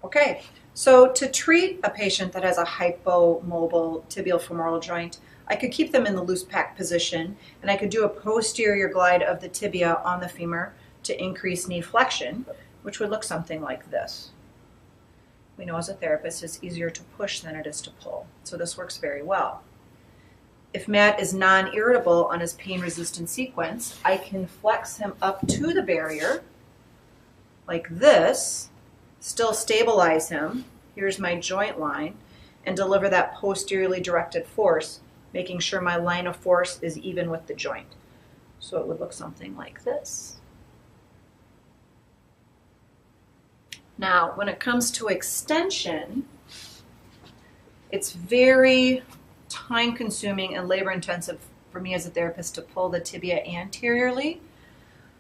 Okay, so to treat a patient that has a hypomobile tibiofemoral joint, I could keep them in the loose pack position, and I could do a posterior glide of the tibia on the femur to increase knee flexion, which would look something like this. We know as a therapist it's easier to push than it is to pull, so this works very well. If Matt is non-irritable on his pain-resistant sequence, I can flex him up to the barrier like this, still stabilize him, here's my joint line, and deliver that posteriorly directed force, making sure my line of force is even with the joint. So it would look something like this. Now, when it comes to extension, it's very time-consuming and labor-intensive for me as a therapist to pull the tibia anteriorly.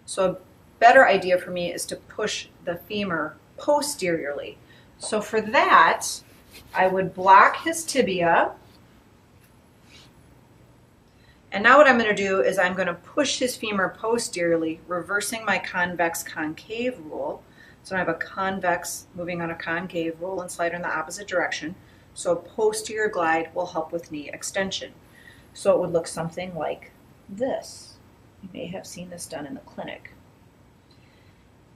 So a better idea for me is to push the femur posteriorly. So for that, I would block his tibia. And now what I'm going to do is I'm going to push his femur posteriorly, reversing my convex-concave rule. So I have a convex moving on a concave, roll and slide in the opposite direction. So a posterior glide will help with knee extension. So it would look something like this. You may have seen this done in the clinic.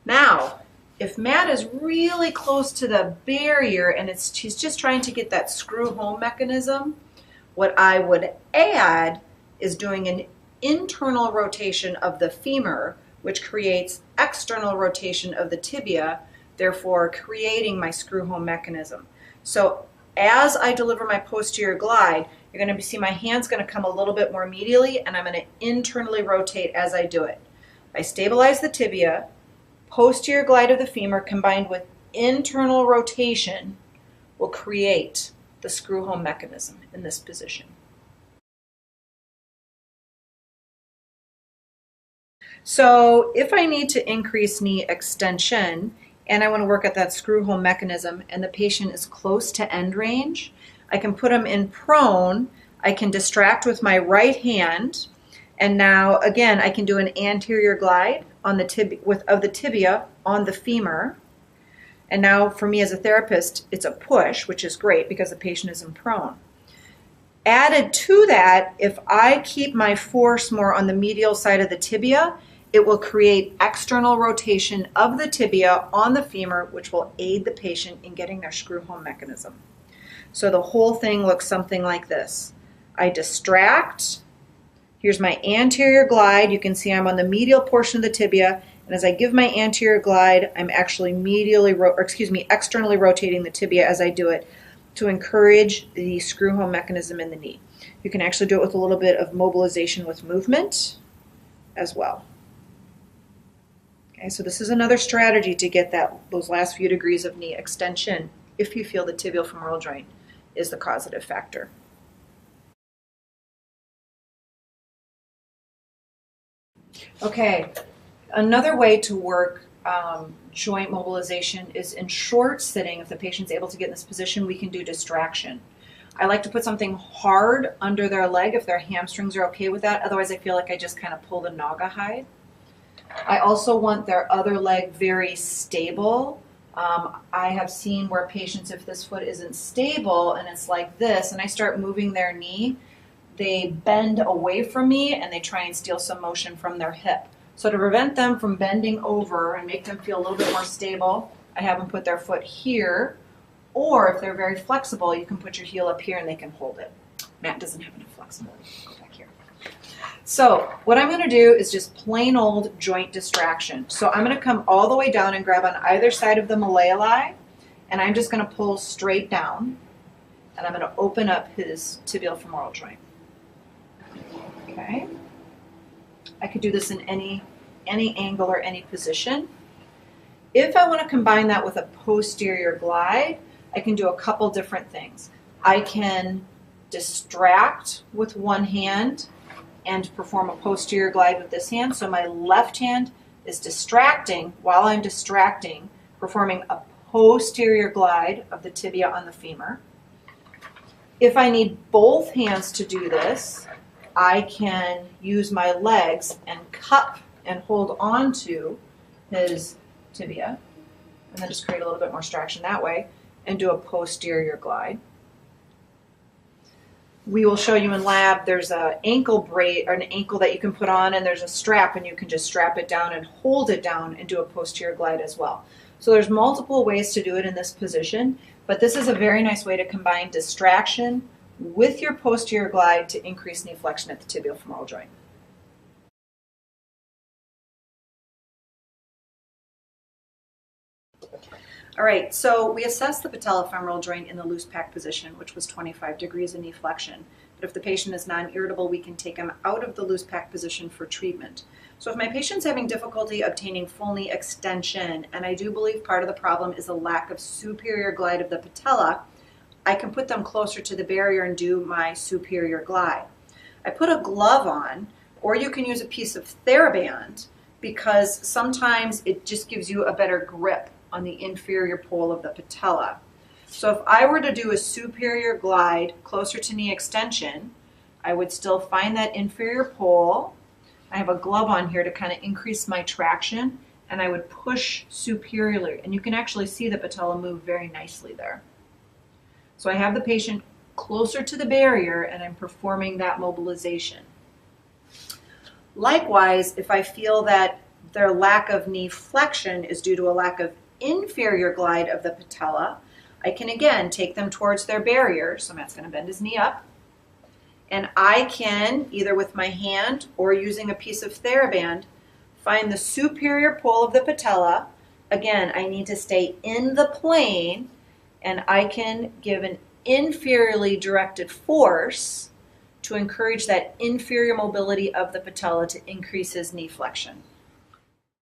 Now, if Matt is really close to the barrier and he's just trying to get that screw home mechanism, what I would add is doing an internal rotation of the femur, which creates external rotation of the tibia, therefore creating my screw home mechanism. So as I deliver my posterior glide, you're going to see my hand's going to come a little bit more medially, and I'm going to internally rotate as I do it. I stabilize the tibia, posterior glide of the femur combined with internal rotation will create the screw home mechanism in this position. So if I need to increase knee extension and I want to work at that screw home mechanism and the patient is close to end range, I can put them in prone, I can distract with my right hand, and now again I can do an anterior glide on the tibia on the femur. And now for me as a therapist, it's a push, which is great because the patient is in prone. Added to that, if I keep my force more on the medial side of the tibia, it will create external rotation of the tibia on the femur, which will aid the patient in getting their screw home mechanism. So the whole thing looks something like this. I distract. Here's my anterior glide. You can see I'm on the medial portion of the tibia, and as I give my anterior glide, I'm actually externally rotating the tibia as I do it to encourage the screw home mechanism in the knee. You can actually do it with a little bit of mobilization with movement as well. Okay, so this is another strategy to get those last few degrees of knee extension if you feel the tibiofemoral joint is the causative factor. Okay, another way to work joint mobilization is in short sitting. If the patient's able to get in this position, we can do distraction. I like to put something hard under their leg if their hamstrings are okay with that. Otherwise, I feel like I just kind of pull the naugahyde. I also want their other leg very stable. I have seen where patients, if this foot isn't stable and it's like this, and I start moving their knee, they bend away from me and they try and steal some motion from their hip. So to prevent them from bending over and make them feel a little bit more stable, I have them put their foot here, or if they're very flexible, you can put your heel up here and they can hold it. Matt doesn't have enough flexibility. Go back here. So what I'm going to do is just plain old joint distraction. So I'm going to come all the way down and grab on either side of the malleoli, and I'm just going to pull straight down, and I'm going to open up his tibiofemoral joint. Okay. I could do this in any angle or any position. If I want to combine that with a posterior glide, I can do a couple different things. I can distract with one hand and perform a posterior glide with this hand. So my left hand is distracting while I'm distracting, performing a posterior glide of the tibia on the femur. If I need both hands to do this, I can use my legs and cup and hold on to his tibia. and then just create a little bit more traction that way, and do a posterior glide. We will show you in lab, there's an ankle brace or an ankle that you can put on, and there's a strap, and you can just strap it down and hold it down and do a posterior glide as well. So there's multiple ways to do it in this position, but this is a very nice way to combine distraction with your posterior glide to increase knee flexion at the tibiofemoral joint. All right, so we assessed the patellafemoral joint in the loose pack position, which was 25 degrees of knee flexion. But if the patient is non-irritable, we can take them out of the loose pack position for treatment. So if my patient's having difficulty obtaining full knee extension, and I do believe part of the problem is a lack of superior glide of the patella, I can put them closer to the barrier and do my superior glide. I put a glove on, or you can use a piece of TheraBand, because sometimes it just gives you a better grip on the inferior pole of the patella. So if I were to do a superior glide closer to knee extension, I would still find that inferior pole. I have a glove on here to kind of increase my traction, and I would push superiorly, and you can actually see the patella move very nicely there. So I have the patient closer to the barrier, and I'm performing that mobilization. Likewise, if I feel that their lack of knee flexion is due to a lack of inferior glide of the patella, I can again take them towards their barrier. So Matt's going to bend his knee up, and I can, either with my hand or using a piece of TheraBand, find the superior pole of the patella. Again, I need to stay in the plane, and I can give an inferiorly directed force to encourage that inferior mobility of the patella to increase his knee flexion.